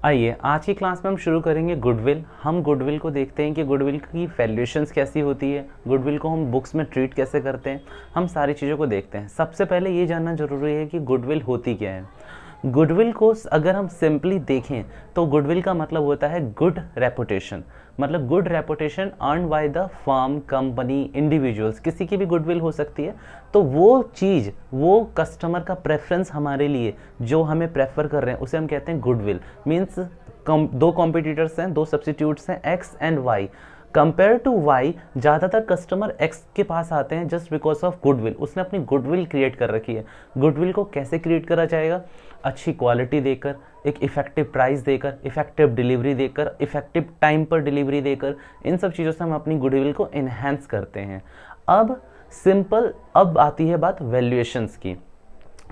आइए आज की क्लास में हम शुरू करेंगे गुडविल। हम गुडविल को देखते हैं कि गुडविल की वैल्यूएशंस कैसी होती है, गुडविल को हम बुक्स में ट्रीट कैसे करते हैं, हम सारी चीज़ों को देखते हैं। सबसे पहले ये जानना ज़रूरी है कि गुडविल होती क्या है। गुडविल को अगर हम सिंपली देखें तो गुडविल का मतलब होता है गुड रेपुटेशन, मतलब good reputation earn by the firm, company, individuals, किसी की भी गुडविल हो सकती है। तो वो चीज़, वो कस्टमर का प्रेफरेंस हमारे लिए जो हमें प्रेफर कर रहे हैं उसे हम कहते हैं गुडविल। मीन्स दो कॉम्पिटिटर्स हैं, दो सब्सिट्यूट्स हैं X and Y. Compare to Y ज़्यादातर कस्टमर एक्स के पास आते हैं जस्ट बिकॉज ऑफ गुडविल। उसने अपनी गुडविल क्रिएट कर रखी है। गुडविल को कैसे क्रिएट करा जाएगा? अच्छी क्वालिटी देकर, एक इफेक्टिव प्राइस देकर, इफेक्टिव डिलीवरी देकर, इफेक्टिव टाइम पर डिलीवरी देकर, इन सब चीज़ों से हम अपनी गुडविल को इन्हेंस करते हैं। अब आती है बात वैल्यूएशंस की।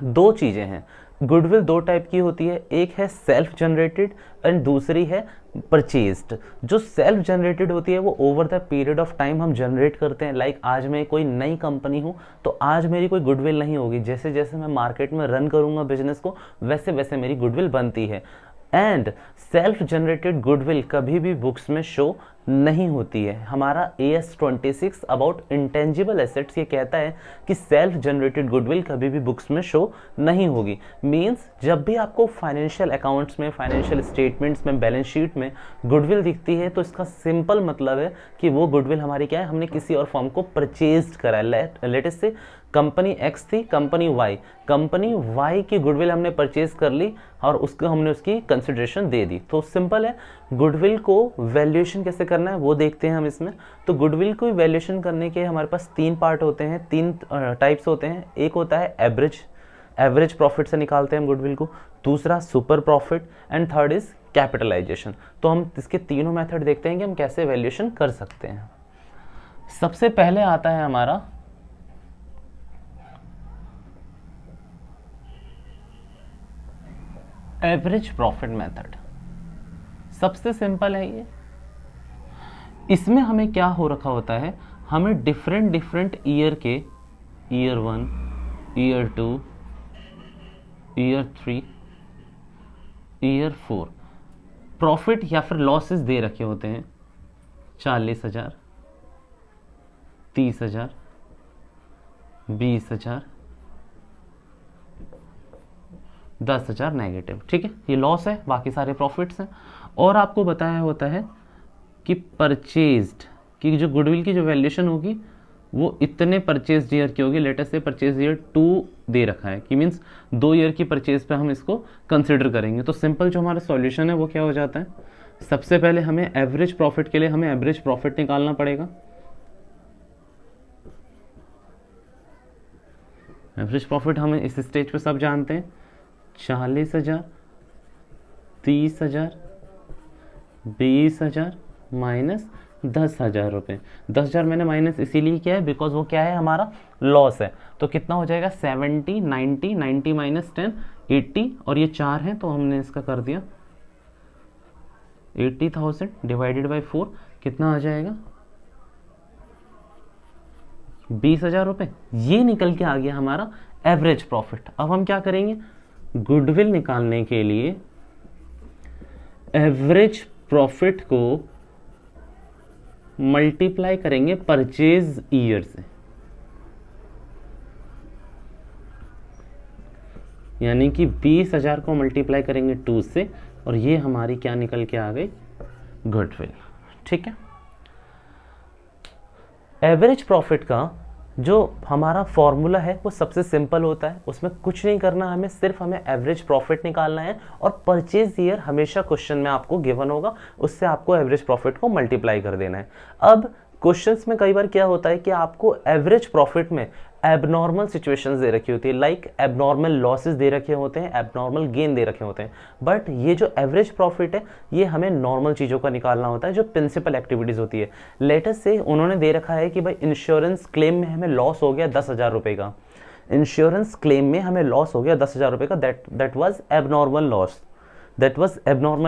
दो चीज़ें हैं, गुडविल दो टाइप की होती है, एक है सेल्फ जनरेटेड एंड दूसरी है परचेज्ड। जो सेल्फ जनरेटेड होती है वो over the period of time हम जनरेट करते हैं। लाइक आज मैं कोई नई कंपनी हूँ तो आज मेरी कोई गुडविल नहीं होगी, जैसे जैसे मैं मार्केट में रन करूँगा बिजनेस को वैसे वैसे मेरी गुडविल बनती है। एंड सेल्फ जनरेटेड गुडविल कभी भी बुक्स में शो नहीं होती है। हमारा AS26 अबाउट इंटेंजिबल एसेट्स ये कहता है कि सेल्फ जनरेटेड गुडविल कभी भी बुक्स में शो नहीं होगी। मींस जब भी आपको फाइनेंशियल अकाउंट्स में, फाइनेंशियल स्टेटमेंट्स में, बैलेंस शीट में गुडविल दिखती है तो इसका सिंपल मतलब है कि वो गुडविल हमारी क्या है, हमने किसी और फर्म को परचेज करा है। लेटेस्ट से कंपनी एक्स थी, कंपनी वाई की गुडविल हमने परचेज कर ली और उसको हमने उसकी कंसिडरेशन दे दी। तो सिंपल है। गुडविल को वैल्यूएशन कैसे करना है वो देखते हैं हम इसमें। तो गुडविल को वैल्यूएशन करने के हमारे पास तीन पार्ट होते हैं, तीन टाइप्स होते हैं। एक होता है एवरेज प्रॉफिट से निकालते हैं हम गुडविल को, दूसरा super profit and third is capitalization. तो हम इसके तीनों मेथड देखते हैं कि हम कैसे वैल्यूएशन कर सकते हैं। सबसे पहले आता है हमारा एवरेज प्रॉफिट मेथड। सबसे सिंपल है ये। इसमें हमें क्या हो रखा होता है, हमें डिफरेंट ईयर के, year 1, year 2, year 3, year 4 profit या फिर लॉसेस दे रखे होते हैं। 40,000, 30,000, 20,000, 10,000 नेगेटिव। ठीक है, ये लॉस है, बाकी सारे प्रॉफिट्स हैं। और आपको बताया होता है कि परचेज्ड की जो गुडविल की जो वैल्यूएशन होगी वो इतने परचेज ईयर की होगी। लेटेस्ट से परचेज ईयर 2 दे रखा है कि मीन्स 2 ईयर की परचेज पे हम इसको कंसिडर करेंगे। तो सिंपल जो हमारा सॉल्यूशन है वो क्या हो जाता है, सबसे पहले हमें एवरेज प्रॉफिट के लिए हमें एवरेज प्रॉफिट निकालना पड़ेगा। एवरेज प्रॉफिट हमें इस स्टेज पे सब जानते हैं, 40,000, 30,000, 20,000 माइनस 10,000 रुपये। 10,000 मैंने माइनस इसीलिए किया है बिकॉज वो क्या है, हमारा लॉस है। तो कितना हो जाएगा, 70, 90, 90 माइनस 10, 80, और ये 4 हैं तो हमने इसका कर दिया 80,000 डिवाइडेड बाई 4 कितना आ जाएगा, 20,000 रुपये। ये निकल के आ गया हमारा एवरेज प्रॉफिट। अब हम क्या करेंगे, गुडविल निकालने के लिए एवरेज प्रॉफिट को मल्टीप्लाई करेंगे परचेज ईयर से, यानी कि 20,000 को मल्टीप्लाई करेंगे 2 से और ये हमारी क्या निकल के आ गई, गुडविल। ठीक है, एवरेज प्रॉफिट का जो हमारा फॉर्मूला है वो सबसे सिंपल होता है। उसमें कुछ नहीं करना, हमें एवरेज प्रॉफिट निकालना है और परचेज ईयर हमेशा क्वेश्चन में आपको गिवन होगा, उससे आपको एवरेज प्रॉफिट को मल्टीप्लाई कर देना है। अब क्वेश्चंस में कई बार क्या होता है कि आपको एवरेज प्रॉफिट में एबनॉर्मल सिचुएशंस दे रखी होती है, लाइक एबनॉर्मल लॉसेस दे रखे होते हैं, एबनॉर्मल गेन दे रखे होते हैं। बट ये जो एवरेज प्रॉफिट है ये हमें नॉर्मल चीज़ों का निकालना होता है, जो प्रिंसिपल एक्टिविटीज़ होती है। लेटेस्ट से उन्होंने दे रखा है कि भाई इंश्योरेंस क्लेम में हमें लॉस हो गया 10,000 रुपये का, इंश्योरेंस क्लेम में हमें लॉस हो गया 10,000 रुपये का, दैट वाज एबनॉर्मल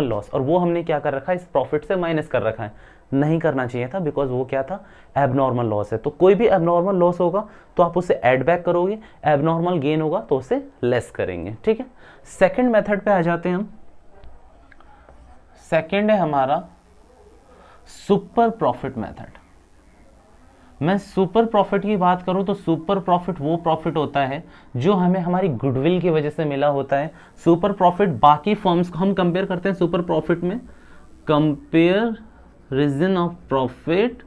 लॉस, और वो हमने क्या कर रखा है, इस प्रॉफिट से माइनस कर रखा है। नहीं करना चाहिए था बिकॉज वो क्या था, एबनॉर्मल लॉस है। तो कोई भी एबनॉर्मल लॉस होगा तो आप उसे ऐड बैक करोगे, एबनॉर्मल गेन होगा तो उसे लेस करेंगे। ठीक है, सेकंड मेथड पे आ जाते हैं हम। सेकंड है हमारा सुपर प्रॉफिट मेथड। मैं सुपर प्रॉफिट की बात करूं तो सुपर प्रॉफिट वो प्रॉफिट होता है जो हमें हमारी गुडविल की वजह से मिला होता है। सुपर प्रॉफिट बाकी फर्म्स को हम कंपेयर करते हैं सुपर प्रॉफिट में, comparison of profit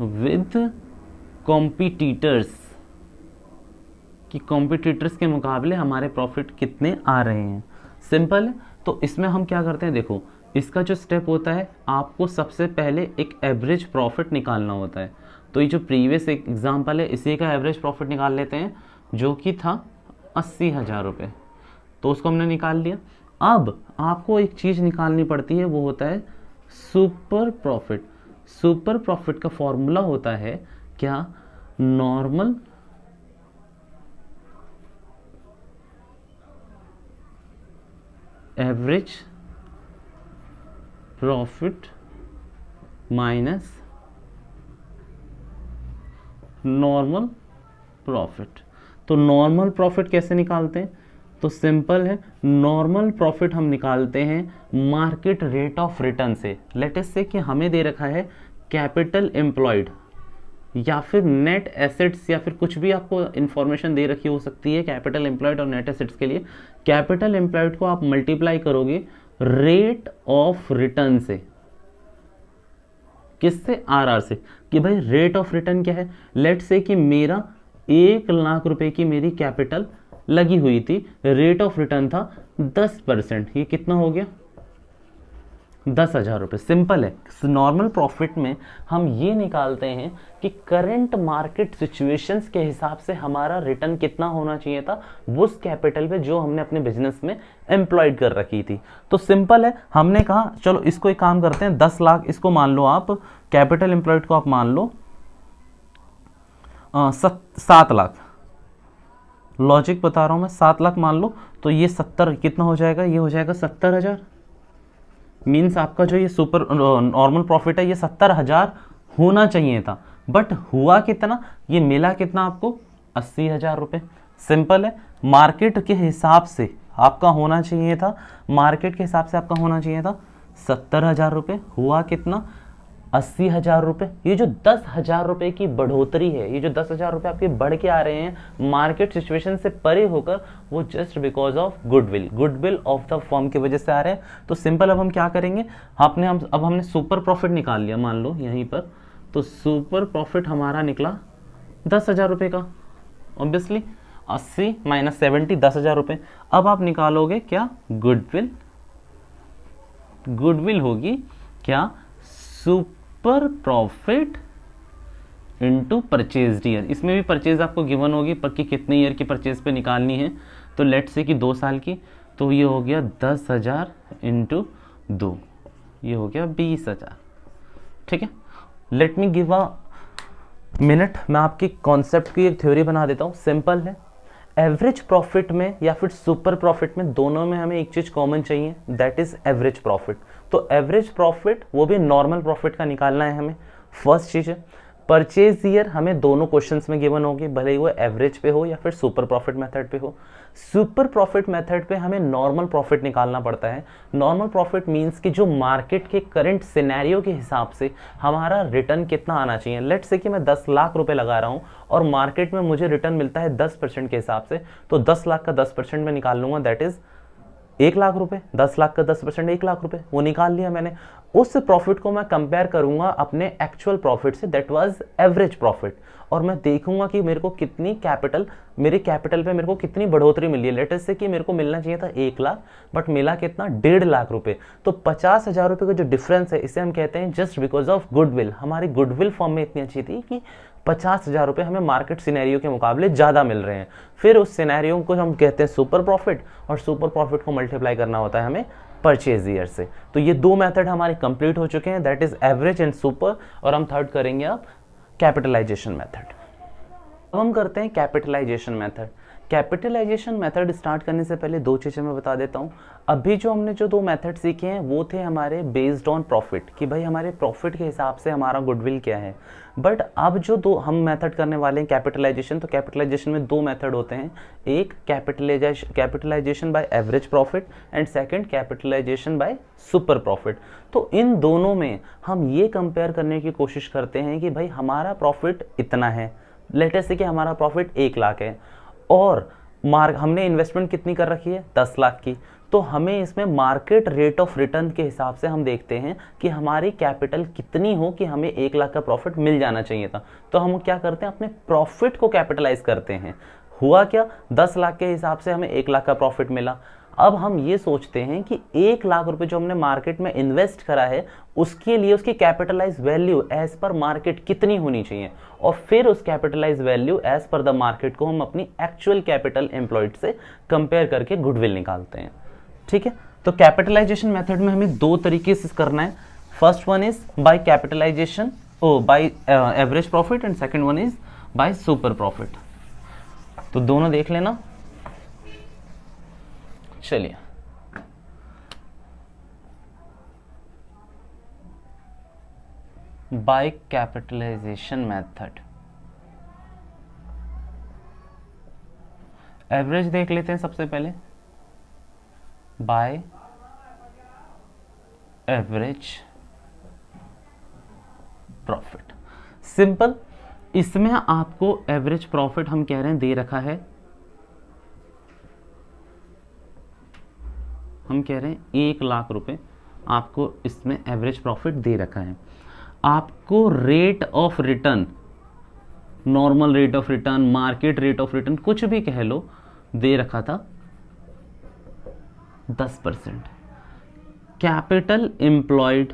with competitors, कि कॉम्पिटिटर्स के मुकाबले हमारे प्रॉफिट कितने आ रहे हैं। सिंपल है। तो इसमें हम क्या करते हैं, देखो इसका जो स्टेप होता है, आपको सबसे पहले एक एवरेज प्रॉफिट निकालना होता है। तो ये जो प्रीवियस एक एग्जाम्पल है इसी का एवरेज प्रॉफिट निकाल लेते हैं, जो कि था 80,000 रुपये। तो उसको हमने निकाल लिया। अब आपको एक चीज़ निकालनी पड़ती है, वो होता है सुपर प्रॉफिट। सुपर प्रॉफिट का फॉर्मूला होता है क्या, normal average profit minus normal profit. तो नॉर्मल प्रॉफिट कैसे निकालते हैं, तो सिंपल है, नॉर्मल प्रॉफिट हम निकालते हैं मार्केट रेट ऑफ रिटर्न से। लेट अस से कि हमें दे रखा है कैपिटल एम्प्लॉयड या फिर नेट एसेट्स, या फिर कुछ भी आपको इंफॉर्मेशन दे रखी हो सकती है कैपिटल एम्प्लॉयड और नेट एसेट्स के लिए। कैपिटल एम्प्लॉयड को आप मल्टीप्लाई करोगे रेट ऑफ रिटर्न से, किससे, आरआर से, कि भाई रेट ऑफ रिटर्न क्या है। लेट से कि मेरा 1,00,000 रुपए की मेरी कैपिटल लगी हुई थी, रेट ऑफ रिटर्न था 10%, ये कितना हो गया, 10,000 रुपये। सिंपल है। नॉर्मल प्रॉफिट में हम ये निकालते हैं कि करंट मार्केट सिचुएशंस के हिसाब से हमारा रिटर्न कितना होना चाहिए था उस कैपिटल पे जो हमने अपने बिजनेस में एम्प्लॉयड कर रखी थी। तो सिंपल है, हमने कहा चलो इसको एक काम करते हैं, 10 लाख इसको मान लो आप, कैपिटल एम्प्लॉयड को आप मान लो 7 लाख, लॉजिक बता रहा हूं मैं, 7 लाख मान लो। तो ये 70 कितना हो जाएगा, ये हो जाएगा 70,000। मीन्स आपका जो ये सुपर नॉर्मल प्रॉफिट है ये 70,000 होना चाहिए था, बट हुआ कितना, ये मिला कितना आपको, 80,000 रुपये। सिंपल है। मार्केट के हिसाब से आपका होना चाहिए था, मार्केट के हिसाब से आपका होना चाहिए था 70,000 रुपये, हुआ कितना, 80,000 रुपये। ये जो 10,000 रुपये की बढ़ोतरी है, ये जो 10,000 रुपये आपके बढ़ के आ रहे हैं मार्केट सिचुएशन से परे होकर, वो just because of goodwill of the firm की वजह से आ रहे हैं। तो सिंपल, अब हम क्या करेंगे, अब हमने सुपर प्रॉफिट निकाल लिया मान लो यहीं पर। तो सुपर प्रॉफिट हमारा निकला 10,000 रुपये का, ऑब्वियसली 80 माइनस 70, 10,000 रुपये। अब आप निकालोगे क्या, गुडविल होगी क्या, super profit into purchase year. इसमें भी परचेज आपको गिवन होगी, पर कि कितने ईयर की परचेज पे निकालनी है। तो लेट से कि 2 साल की, तो ये हो गया 10,000 इंटू 2, ये हो गया 20,000। ठीक है। Let me give a minute, मैं आपकी कॉन्सेप्ट की एक थ्योरी बना देता हूँ। सिंपल है, एवरेज प्रॉफिट में या फिर सुपर प्रॉफिट में, दोनों में हमें एक चीज़ कॉमन चाहिए, दैट इज एवरेज प्रॉफिट। तो एवरेज प्रॉफिट वो भी नॉर्मल प्रॉफिट का निकालना है हमें। फर्स्ट चीज़ है परचेज ईयर, हमें दोनों क्वेश्चंस में गिवन होगी, भले ही वो एवरेज पे हो या फिर सुपर प्रॉफिट मेथड पे हो। सुपर प्रॉफिट मेथड पे हमें नॉर्मल प्रॉफिट निकालना पड़ता है। नॉर्मल प्रॉफिट मींस कि जो मार्केट के करंट सिनेरियो के हिसाब से हमारा रिटर्न कितना आना चाहिए। लेट्स से कि मैं 10 लाख रुपए लगा रहा हूँ और मार्केट में मुझे रिटर्न मिलता है 10% के हिसाब से, तो 10 लाख का 10% में निकाल लूंगा, दैट इज 1 लाख रुपए। 10 लाख का 10% 1 लाख रुपए, वो निकाल लिया मैंने। उस प्रॉफिट को मैं कंपेयर करूंगा अपने एक्चुअल प्रॉफिट से, दैट वाज एवरेज प्रॉफिट, और मैं देखूंगा कि मेरे को कितनी कैपिटल, मेरे कैपिटल पे मेरे को कितनी बढ़ोतरी मिली है। लेटेस्ट से कि मेरे को मिलना चाहिए था 1 लाख, बट मिला कितना, 1.5 लाख रुपए। तो 50,000 रुपए का जो डिफरेंस है, इसे हम कहते हैं जस्ट बिकॉज ऑफ गुडविल। हमारी गुडविल फॉर्म में इतनी अच्छी थी कि 50,000 रुपये हमें मार्केट सिनेरियो के मुकाबले ज़्यादा मिल रहे हैं। फिर उस सिनेरियो को हम कहते हैं सुपर प्रॉफिट, और सुपर प्रॉफिट को मल्टीप्लाई करना होता है हमें परचेज ईयर से। तो ये 2 मेथड हमारे कंप्लीट हो चुके हैं, that is average and super, और हम थर्ड करेंगे अब कैपिटलाइजेशन मेथड। अब हम करते हैं capitalization method. Capitalization method start करने से पहले दो चीज़ें मैं बता देता हूँ। अभी जो हमने जो दो मेथड सीखे हैं वो थे हमारे बेस्ड ऑन प्रॉफिट, कि भाई हमारे प्रॉफिट के हिसाब से हमारा गुडविल क्या है। बट अब जो दो हम मेथड करने वाले हैं कैपिटलाइजेशन, तो कैपिटलाइजेशन में दो मेथड होते हैं, एक capitalization by average profit and second capitalization by super profit. तो इन दोनों में हम ये कंपेयर करने की कोशिश करते हैं कि भाई हमारा प्रॉफिट इतना है, लेटेस्ट से कि हमारा प्रॉफिट 1 लाख है और हमने इन्वेस्टमेंट कितनी कर रखी है 10 लाख की, तो हमें इसमें मार्केट रेट ऑफ रिटर्न के हिसाब से हम देखते हैं कि हमारी कैपिटल कितनी हो कि हमें 1 लाख का प्रॉफिट मिल जाना चाहिए था। तो हम क्या करते हैं, अपने प्रॉफिट को कैपिटलाइज करते हैं। हुआ क्या, 10 लाख के हिसाब से हमें 1 लाख का प्रॉफिट मिला। अब हम ये सोचते हैं कि 1 लाख रुपए जो हमने मार्केट में इन्वेस्ट करा है उसके लिए उसकी कैपिटलाइज वैल्यू एज पर मार्केट कितनी होनी चाहिए, और फिर उस कैपिटलाइज वैल्यू एज पर द मार्केट को हम अपनी एक्चुअल कैपिटल एम्प्लॉयड से कंपेयर करके गुडविल निकालते हैं। ठीक है, तो कैपिटलाइजेशन मेथड में हमें दो तरीके से करना है। First one is by capitalization by average profit and second one is by super profit. तो दोनों देख लेना। चलिए, बाय कैपिटलाइजेशन मेथड एवरेज देख लेते हैं सबसे पहले। Bye average profit, simple. इसमें आपको एवरेज प्रॉफिट हम कह रहे हैं दे रखा है, हम कह रहे हैं 1 लाख रुपए आपको इसमें एवरेज प्रॉफिट दे रखा है। आपको rate of return, normal rate of return, market rate of return, कुछ भी कह लो, दे रखा था 10%। कैपिटल एम्प्लॉयड,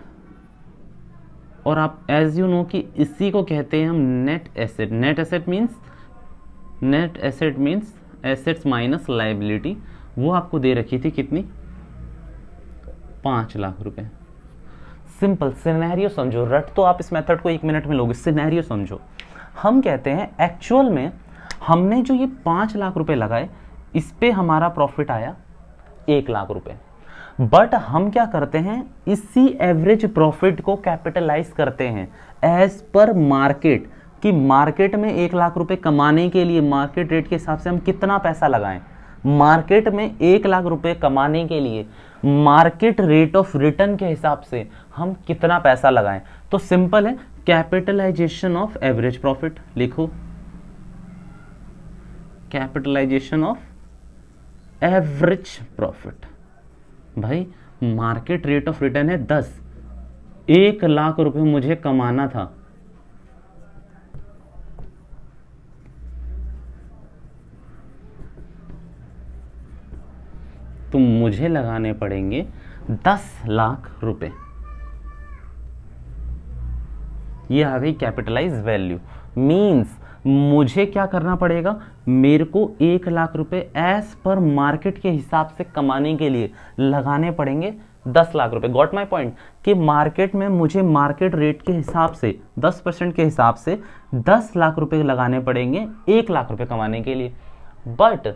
और आप एज यू नो कि इसी को कहते हैं हम net asset. Net asset means assets minus liability. वो आपको दे रखी थी कितनी, 5 लाख रुपए। सिंपल सिनेरियो समझो, रट तो आप इस मेथड को 1 मिनट में लोगे, सिनेरियो समझो। हम कहते हैं एक्चुअल में हमने जो ये 5 लाख रुपए लगाए, इस पे हमारा प्रॉफिट आया 1 लाख रुपए। बट हम क्या करते हैं, इसी एवरेज प्रॉफिट को कैपिटलाइज करते हैं एज पर मार्केट, कि मार्केट में 1 लाख रुपए कमाने के लिए मार्केट रेट के हिसाब से हम कितना पैसा लगाएं। मार्केट में 1 लाख रुपए कमाने के लिए मार्केट रेट ऑफ रिटर्न के हिसाब से हम कितना पैसा लगाएं। तो सिंपल है, कैपिटलाइजेशन ऑफ एवरेज प्रॉफिट लिखो, कैपिटलाइजेशन ऑफ एवरेज प्रॉफिट। भाई मार्केट रेट ऑफ रिटर्न है 10, 1 लाख रुपए मुझे कमाना था, तो मुझे लगाने पड़ेंगे 10 लाख रुपए। ये आ गई कैपिटलाइज वैल्यू। मींस मुझे क्या करना पड़ेगा, मेरे को 1 लाख रुपए एज पर मार्केट के हिसाब से कमाने के लिए लगाने पड़ेंगे 10 लाख रुपए। गॉट माई पॉइंट, कि मार्केट में मुझे मार्केट रेट के हिसाब से 10% के हिसाब से 10 लाख रुपए लगाने पड़ेंगे 1 लाख रुपए कमाने के लिए। But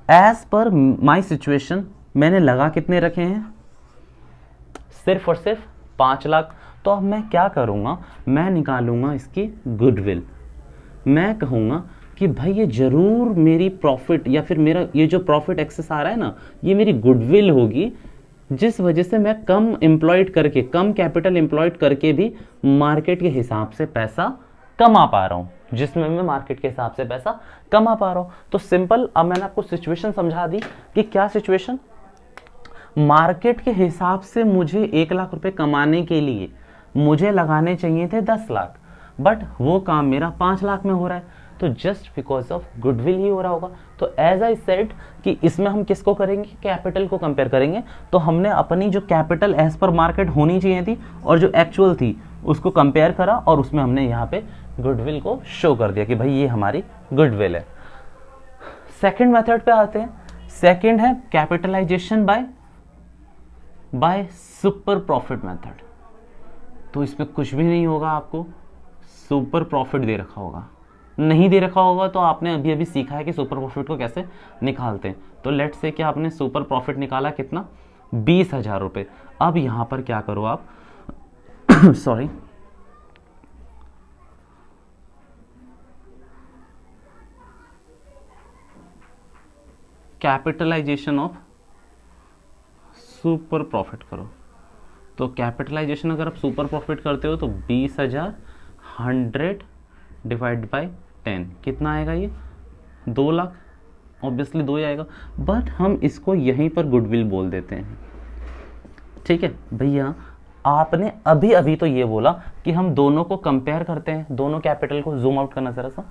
as per my situation मैंने लगा कितने रखे हैं, सिर्फ और सिर्फ 5 लाख। तो अब मैं क्या करूंगा, मैं निकालूंगा इसकी गुडविल। मैं कहूंगा कि भाई ये जरूर मेरी प्रॉफिट, या फिर मेरा ये जो प्रॉफिट एक्सेस आ रहा है ना, ये मेरी गुडविल होगी, जिस वजह से मैं कम एम्प्लॉयड करके, कम कैपिटल एम्प्लॉयड करके भी मार्केट के हिसाब से पैसा कमा पा रहा हूं, जिसमें मैं मार्केट के हिसाब से पैसा कमा पा रहा हूं। तो सिंपल, अब मैंने आपको सिचुएशन समझा दी कि क्या सिचुएशन, मार्केट के हिसाब से मुझे 1 लाख रुपए कमाने के लिए मुझे लगाने चाहिए थे 10 लाख, बट वो काम मेरा 5 लाख में हो रहा है, तो जस्ट बिकॉज ऑफ गुडविल ही हो रहा होगा। तो एज आई सेड कि इसमें हम किसको करेंगे, कैपिटल को कंपेयर करेंगे। तो हमने अपनी जो कैपिटल एज पर मार्केट होनी चाहिए थी और जो एक्चुअल थी उसको कंपेयर करा, और उसमें हमने यहाँ पे गुडविल को शो कर दिया कि भाई ये हमारी गुडविल है। सेकेंड मेथड पे आते हैं। सेकेंड है capitalization by super profit method. तो इस पे कुछ भी नहीं होगा, आपको सुपर प्रॉफिट दे रखा होगा, नहीं दे रखा होगा तो आपने अभी अभी सीखा है कि सुपर प्रॉफिट को कैसे निकालते हैं। तो लेट्स से कि आपने सुपर प्रॉफिट निकाला कितना, 20,000 रुपये। अब यहाँ पर क्या करो आप sorry, capitalization of super profit करो। तो कैपिटलाइजेशन अगर आप सुपर प्रॉफिट करते हो तो 20,000 100 डिवाइड बाई 10 कितना आएगा, ये 2 लाख, ऑब्वियसली 2 ही आएगा। बट हम इसको यहीं पर गुडविल बोल देते हैं, ठीक है भैया। आपने अभी अभी तो ये बोला कि हम दोनों को कंपेयर करते हैं, दोनों कैपिटल को जूम आउट करना जरा सा,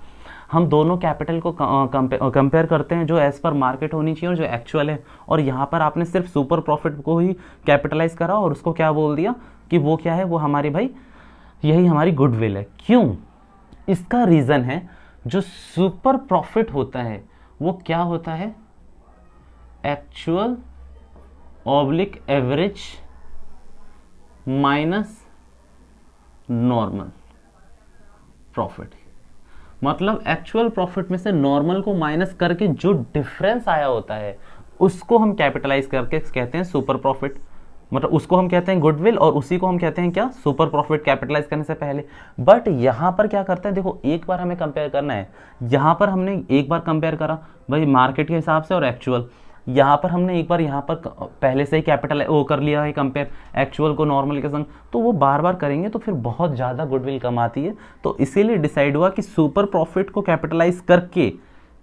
हम दोनों कैपिटल को कंपेयर करते हैं जो एज पर मार्केट होनी चाहिए और जो एक्चुअल है। और यहाँ पर आपने सिर्फ सुपर प्रॉफिट को ही कैपिटलाइज करा और उसको क्या बोल दिया कि वो क्या है, वो हमारी भाई यही हमारी गुडविल है। क्यों? इसका रीज़न है जो सुपर प्रॉफिट होता है वो क्या होता है, actual oblique average minus normal profit. मतलब एक्चुअल प्रॉफिट में से नॉर्मल को माइनस करके जो डिफरेंस आया होता है उसको हम कैपिटलाइज करके कहते हैं सुपर प्रॉफिट। मतलब उसको हम कहते हैं गुडविल और उसी को हम कहते हैं क्या, सुपर प्रॉफिट, कैपिटलाइज करने से पहले। बट यहां पर क्या करते हैं, देखो एक बार हमें कंपेयर करना है। यहां पर हमने एक बार कंपेयर करा भाई मार्केट के हिसाब से और एक्चुअल। यहाँ पर हमने एक बार यहाँ पर पहले से ही कैपिटल वो कर लिया है कंपेयर एक्चुअल को नॉर्मल के संग, तो वो बार बार करेंगे तो फिर बहुत ज़्यादा गुडविल कम आती है। तो इसीलिए डिसाइड हुआ कि सुपर प्रॉफिट को कैपिटलाइज करके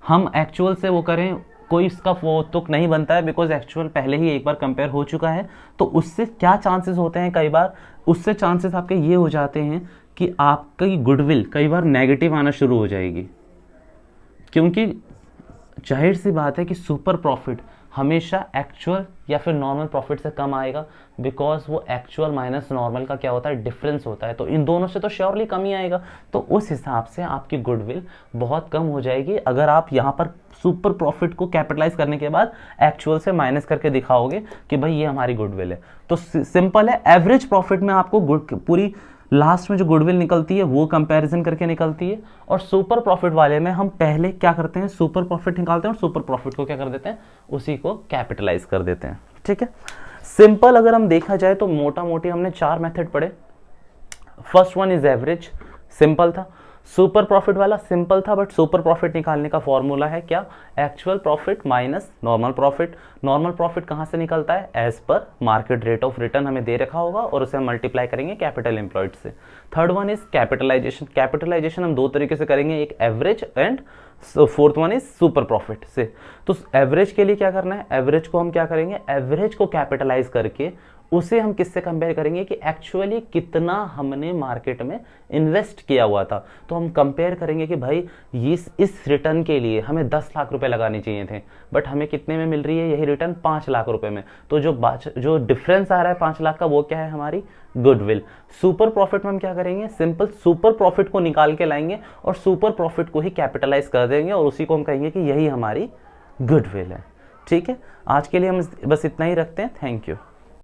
हम एक्चुअल से वो करें, कोई इसका वो तुक नहीं बनता है बिकॉज एक्चुअल पहले ही एक बार कंपेयर हो चुका है। तो उससे क्या चांसेस होते हैं, कई बार उससे चांसेस आपके ये हो जाते हैं कि आपकी गुडविल कई बार नेगेटिव आना शुरू हो जाएगी, क्योंकि जाहिर सी बात है कि सुपर प्रॉफिट हमेशा एक्चुअल या फिर नॉर्मल प्रॉफिट से कम आएगा, बिकॉज वो एक्चुअल माइनस नॉर्मल का क्या होता है, डिफरेंस होता है। तो इन दोनों से तो श्योरली कम ही आएगा। तो उस हिसाब से आपकी गुडविल बहुत कम हो जाएगी अगर आप यहाँ पर सुपर प्रॉफिट को कैपिटलाइज करने के बाद एक्चुअल से माइनस करके दिखाओगे कि भाई ये हमारी गुडविल है। तो सिंपल है, एवरेज प्रॉफिट में आपको पूरी लास्ट में जो गुडविल निकलती है वो कंपैरिजन करके निकलती है। और सुपर प्रॉफिट वाले में हम पहले क्या करते हैं, सुपर प्रॉफिट निकालते हैं और सुपर प्रॉफिट को क्या कर देते हैं, उसी को कैपिटलाइज कर देते हैं। ठीक है, सिंपल अगर हम देखा जाए तो मोटा मोटी हमने 4 मेथड पढ़े। First one is average, simple था। सुपर प्रॉफिट वाला सिंपल था, बट सुपर प्रॉफिट निकालने का फॉर्मूला है क्या, actual profit minus normal profit. Normal profit कहाँ से निकलता है, एज पर मार्केट रेट ऑफ रिटर्न हमें दे रखा होगा और उसे हम मल्टीप्लाई करेंगे कैपिटल एम्प्लॉयड से। Third one is capitalization. Capitalization हम 2 तरीके से करेंगे, एक average and fourth one is super profit से। तो एवरेज के लिए क्या करना है, एवरेज को हम क्या करेंगे, एवरेज को कैपिटलाइज करके उसे हम किससे कंपेयर करेंगे कि एक्चुअली कितना हमने मार्केट में इन्वेस्ट किया हुआ था। तो हम कंपेयर करेंगे कि भाई इस रिटर्न के लिए हमें 10 लाख रुपए लगाने चाहिए थे, बट हमें कितने में मिल रही है यही रिटर्न, 5 लाख रुपए में। तो जो डिफरेंस आ रहा है 5 लाख का, वो क्या है, हमारी गुडविल। सुपर प्रॉफिट में हम क्या करेंगे, सिंपल सुपर प्रॉफिट को निकाल के लाएंगे और सुपर प्रॉफिट को ही कैपिटलाइज कर देंगे और उसी को हम कहेंगे कि यही हमारी गुडविल है। ठीक है, आज के लिए हम बस इतना ही रखते हैं। Thank you.